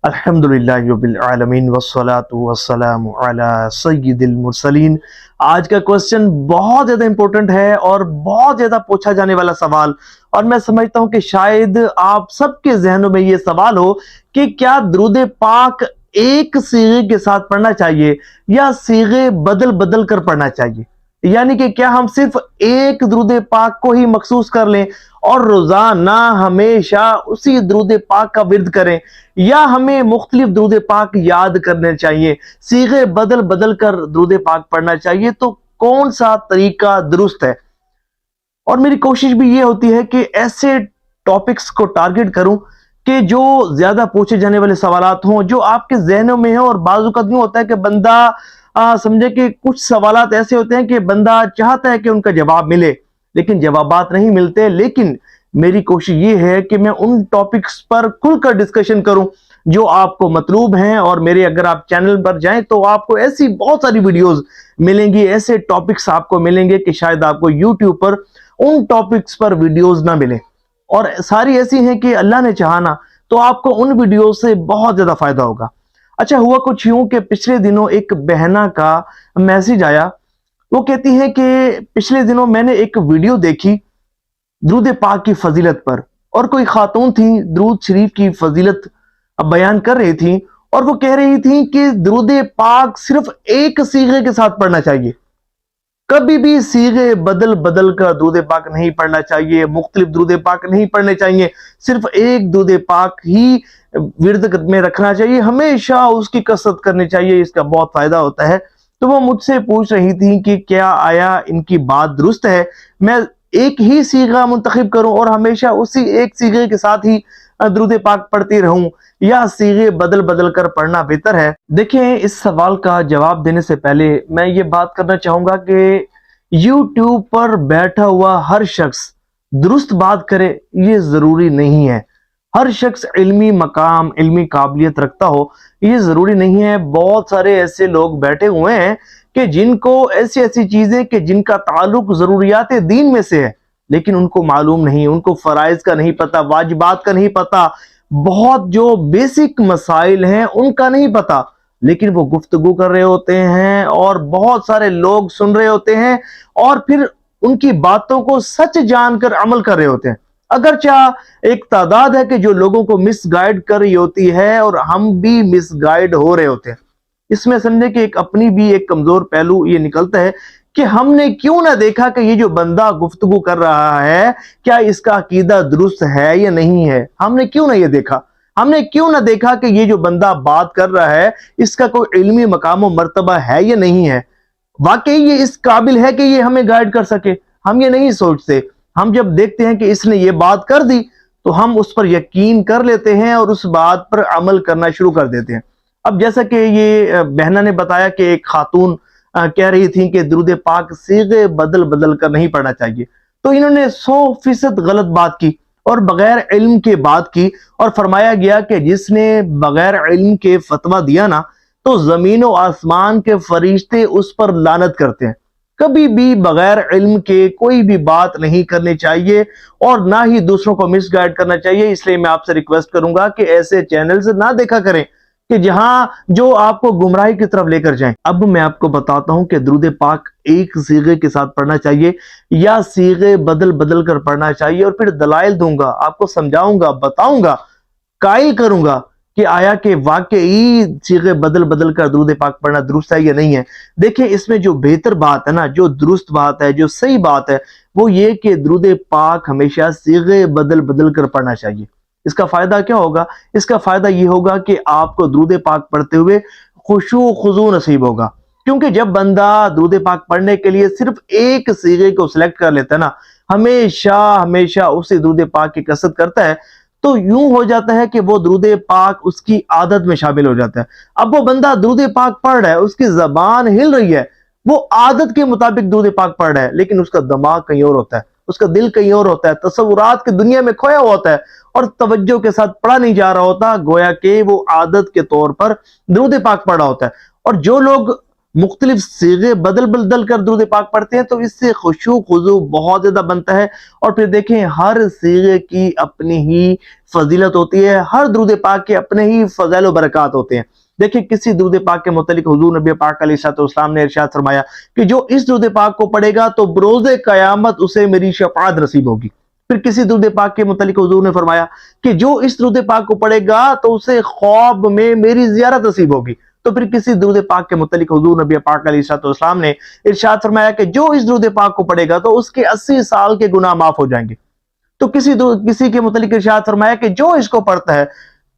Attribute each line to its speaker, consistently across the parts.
Speaker 1: अल्हम्दुलिल्लाह रब्बिल आलमीन वस्सलातु वस्सलामु अला सय्यिदिल मुरसलीन। आज का क्वेश्चन बहुत ज्यादा इंपॉर्टेंट है और बहुत ज्यादा पूछा जाने वाला सवाल, और मैं समझता हूं कि शायद आप सबके जहनों में ये सवाल हो कि क्या दुरूद पाक एक सीगे के साथ पढ़ना चाहिए या सीगे बदल बदल कर पढ़ना चाहिए। यानी कि क्या हम सिर्फ एक दुरूद पाक को ही मखसूस कर लें और रोजाना हमेशा उसी दुरूद पाक का विर्द करें, या हमें मुख्तलिफ दुरूद पाक याद करने चाहिए, सीगे बदल बदल कर दुरूद पाक पढ़ना चाहिए। तो कौन सा तरीका दुरुस्त है? और मेरी कोशिश भी ये होती है कि ऐसे टॉपिक्स को टारगेट करूं कि जो ज्यादा पूछे जाने वाले सवालात हों, जो आपके जहनों में हो। और बाजू का यूं होता है कि बंदा समझे कि कुछ सवालात ऐसे होते हैं कि बंदा चाहता है कि उनका जवाब मिले लेकिन जवाबात नहीं मिलते। लेकिन मेरी कोशिश ये है कि मैं उन टॉपिक्स पर खुलकर डिस्कशन करूं जो आपको मतलूब हैं। और मेरे अगर आप चैनल पर जाएं तो आपको ऐसी बहुत सारी वीडियोस मिलेंगी, ऐसे टॉपिक्स आपको मिलेंगे कि शायद आपको यूट्यूब पर उन टॉपिक्स पर वीडियोस ना मिले। और सारी ऐसी हैं कि अल्लाह ने चाहा ना तो आपको उन वीडियो से बहुत ज्यादा फायदा होगा। अच्छा, हुआ कुछ यूं कि पिछले दिनों एक बहना का मैसेज आया। वो कहती है कि पिछले दिनों मैंने एक वीडियो देखी दुरूद पाक की फजीलत पर, और कोई खातून थी दुरूद शरीफ की फजीलत बयान कर रही थी, और वो कह रही थी कि दुरूद पाक सिर्फ एक सीगे के साथ पढ़ना चाहिए, कभी भी सीगे बदल बदल कर दुरूद पाक नहीं पढ़ना चाहिए, मुख्तलिफ दुरूद पाक नहीं पढ़ने चाहिए, सिर्फ एक दुरूद पाक ही विर्द में रखना चाहिए, हमेशा उसकी कसरत करनी चाहिए, इसका बहुत फायदा होता है। तो वो मुझसे पूछ रही थी कि क्या आया इनकी बात दुरुस्त है, मैं एक ही सीगा मुंतखब करूं और हमेशा उसी एक सीगे के साथ ही दुरूद पाक पढ़ती रहूं, या सीगे बदल बदल कर पढ़ना बेहतर है? देखिए, इस सवाल का जवाब देने से पहले मैं ये बात करना चाहूंगा कि YouTube पर बैठा हुआ हर शख्स दुरुस्त बात करे ये जरूरी नहीं है। हर शख्स इल्मी मकाम, इल्मी काबिलियत रखता हो ये जरूरी नहीं है। बहुत सारे ऐसे लोग बैठे हुए हैं कि जिनको ऐसी ऐसी चीजें कि जिनका ताल्लुक जरूरियात दीन में से है लेकिन उनको मालूम नहीं, उनको फराइज का नहीं पता, वाजिबात का नहीं पता, बहुत जो बेसिक मसाइल हैं उनका नहीं पता, लेकिन वो गुफ्तगू कर रहे होते हैं और बहुत सारे लोग सुन रहे होते हैं और फिर उनकी बातों को सच जानकर अमल कर रहे होते हैं। अगरचे एक तादाद है कि जो लोगों को मिसगाइड कर रही होती है और हम भी मिसगाइड हो रहे होते हैं। इसमें समझे कि एक अपनी भी एक कमजोर पहलू ये निकलता है कि हमने क्यों ना देखा कि ये जो बंदा गुफ्तगू कर रहा है क्या इसका अकीदा दुरुस्त है या नहीं है। हमने क्यों ना ये देखा, हमने क्यों ना देखा कि ये जो बंदा बात कर रहा है इसका कोई इल्मी मकाम व मर्तबा है या नहीं है, वाकई ये इस काबिल है कि ये हमें गाइड कर सके। हम ये नहीं सोचते। हम जब देखते हैं कि इसने ये बात कर दी तो हम उस पर यकीन कर लेते हैं और उस बात पर अमल करना शुरू कर देते हैं। अब जैसा कि ये बहना ने बताया कि एक खातून कह रही थी कि दुरूद पाक सीगे बदल बदल कर नहीं पढ़ना चाहिए, तो इन्होंने 100% गलत बात की और बगैर इल्म के बात की, और फरमाया गया कि जिसने बगैर इल्म के फतवा दिया ना तो जमीन और आसमान के फरिश्ते उस पर लानत करते हैं। कभी भी बगैर इल्म के कोई भी बात नहीं करनी चाहिए और ना ही दूसरों को मिसगाइड करना चाहिए। इसलिए मैं आपसे रिक्वेस्ट करूंगा कि ऐसे चैनल से ना देखा करें कि जहां जो आपको गुमराही की तरफ लेकर जाएं। अब मैं आपको बताता हूं कि दुरूद पाक एक सीगे के साथ पढ़ना चाहिए या सीगे बदल बदल कर पढ़ना चाहिए, और फिर दलाइल दूंगा, आपको समझाऊंगा, बताऊंगा, कायल करूंगा कि आया कि वाकई सीगे बदल बदल कर दुरूद पाक पढ़ना दुरुस्त है या नहीं है। देखिए, इसमें जो बेहतर बात है ना, जो दुरुस्त बात है, जो सही बात है, वो ये कि दुरूद पाक हमेशा सीगे बदल बदल कर पढ़ना चाहिए। इसका फायदा क्या होगा? इसका फायदा ये होगा कि आपको दुरूद पाक पढ़ते हुए खुशू खुजू नसीब होगा, क्योंकि जब बंदा दुरूद पाक पढ़ने के लिए सिर्फ एक सीगे को सिलेक्ट कर लेता है ना, हमेशा हमेशा उसी दुरूद पाक की कसरत करता है, तो यूं हो जाता है कि वो दुरूद पाक उसकी आदत में शामिल हो जाता है। अब वो बंदा दुरूद पाक पढ़ रहा है, उसकी जबान हिल रही है, वो आदत के मुताबिक दुरूद पाक पढ़ रहा है, लेकिन उसका दिमाग कहीं और होता है, उसका दिल कहीं और होता है, तसव्वुरात की दुनिया में खोया हुआ होता है और तवज्जो के साथ पढ़ा नहीं जा रहा होता, गोया कि वो आदत के तौर पर दुरूद पाक पढ़ा होता है। और जो लोग مختلف صیغے بدل بدل کر درود پاک پڑھتے ہیں تو اس سے خشوع خضوع بہت زیادہ بنتا ہے. اور پھر دیکھیں ہر صیغے کی اپنی ہی فضیلت ہوتی ہے, ہر درود پاک کے اپنے ہی فضائل و برکات ہوتے ہیں. دیکھیں کسی درود پاک کے متعلق حضور نبی پاک علیہ الصلوۃ والسلام نے ارشاد فرمایا کہ جو اس درود پاک کو پڑھے گا تو بروز قیامت اسے میری شفاعت نصیب ہوگی. پھر کسی درود پاک کے متعلق حضور نے فرمایا کہ جو اس درود پاک کو پڑھے گا تو اسے خواب میں میری زیارت نصیب ہوگی. تو پھر کسی درود پاک کے متعلق حضور نبی پاک علیہ الصلوۃ والسلام نے ارشاد فرمایا کہ جو اس درود پاک کو پڑھے گا تو اس کے 80 سال کے گناہ معاف ہو جائیں گے. تو کسی کے متعلق ارشاد فرمایا کہ جو اس کو پڑھتا ہے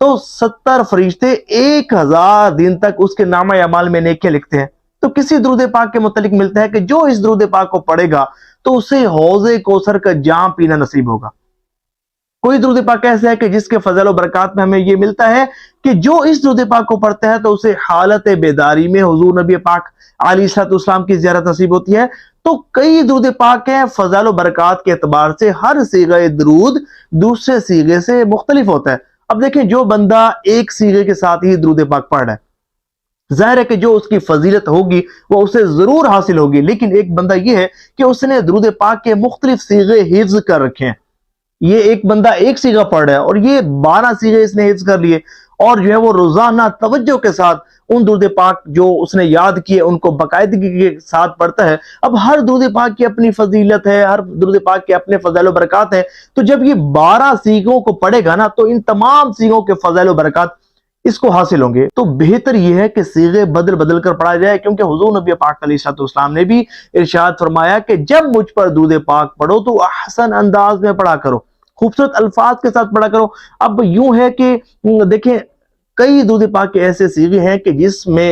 Speaker 1: تو 70 فرشتے 1000 دن تک اس کے نامہ اعمال میں نیکیاں لکھتے ہیں. تو کسی درود پاک کے متعلق ملتا ہے کہ جو اس درود پاک کو پڑھے گا تو اسے حوض کوثر کا جام پینا نصیب ہوگا. کوئی درود پاک ایسا ہے کہ جس کے فضل و برکات میں ہمیں یہ ملتا ہے کہ جو اس درود پاک کو پڑھتا ہے تو اسے حالت بیداری میں حضور نبی پاک علیہ الصلوۃ والسلام کی زیارت نصیب ہوتی ہے. تو کئی درود پاک ہیں, فضل و برکات کے اعتبار سے ہر صیغہ درود دوسرے صیغے سے مختلف ہوتا ہے. اب دیکھیں جو بندہ ایک صیغے کے ساتھ ہی درود پاک پڑھ رہا ہے, ظاہر ہے کہ جو اس کی فضیلت ہوگی وہ اسے ضرور حاصل ہوگی, لیکن ایک بندہ یہ ہے کہ اس نے درود پاک کے مختلف صیغے حفظ کر رکھے ہیں. یہ ایک بندہ ایک صیغہ پڑھ رہا ہے اور یہ 12 صیغے اس نے حفظ کر لیے, اور جو ہے وہ روزانہ توجہ کے ساتھ ان درود پاک جو اس نے یاد کیے ان کو باقاعدگی کے ساتھ پڑھتا ہے. اب ہر درود پاک کی اپنی فضیلت ہے, ہر درود پاک کے اپنے فضائل و برکات ہیں. تو جب یہ 12 صیغوں کو پڑھے گا نا تو ان تمام صیغوں کے فضائل و برکات اس کو حاصل ہوں گے. تو بہتر یہ ہے کہ صیغے بدل بدل کر پڑھا جائے, کیونکہ حضور نبی پاک علیہ الصلوۃ والسلام نے بھی ارشاد فرمایا کہ جب مجھ پر درود پاک پڑھو تو احسن انداز میں پڑھا کرو, خوبصورت الفاظ کے ساتھ پڑھا کرو. اب یوں ہے کہ دیکھیں کئی درود پاک کے ایسے صیغے ہیں کہ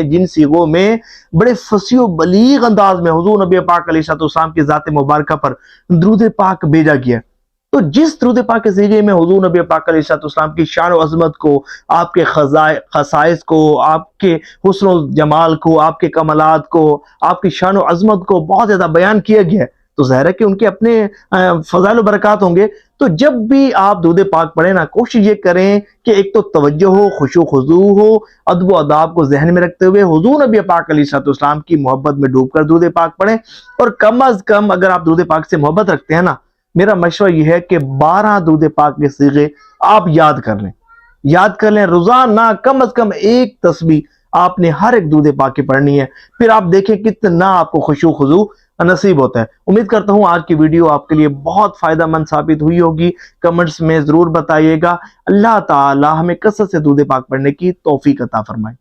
Speaker 1: جن صیغوں میں بڑے فصیح و بلیغ انداز میں حضور نبی پاک علیہ الصلوۃ والسلام کی ذات مبارکہ پر درود پاک بھیجا گیا. تو جس درود پاک کے صیغے میں حضور نبی پاک علیہ الصلوۃ والسلام کی شان و عظمت کو, آپ کے خصائص کو, آپ کے حسن و جمال کو, آپ کے کمالات کو, آپ کی شان و عظمت کو بہت زیادہ بیان کیا گیا ہے, تو ظاہر ہے کہ ان کے اپنے فضائل و برکات ہوں گے. تو جب بھی آپ درود پاک پڑھیں نا, کوشش یہ کریں کہ ایک تو توجہ ہو, خشوع خضوع ہو, ادب و آداب کو ذہن میں رکھتے ہوئے حضور نبی پاک علیہ الصلوۃ والسلام کی محبت میں ڈوب کر درود پاک پڑھیں. اور کم از کم اگر آپ درود پاک سے محبت رکھتے ہیں نا, میرا مشورہ یہ ہے کہ 12 درود پاک کے صیغے آپ یاد کر لیں روزانہ. کم از کم ایک تسبیح آپ نے ہر ایک درود پاک کی پڑھنی ہے, پھر آپ دیکھیں کتنا آپ کو خشوع خضوع نصیب ہوتا ہے. امید کرتا ہوں آج کی ویڈیو آپ کے لیے بہت فائدہ مند ثابت ہوئی ہوگی. کمنٹس میں ضرور بتائیے گا. اللہ تعالی ہمیں کثرت سے درود پاک پڑھنے کی توفیق عطا فرمائے.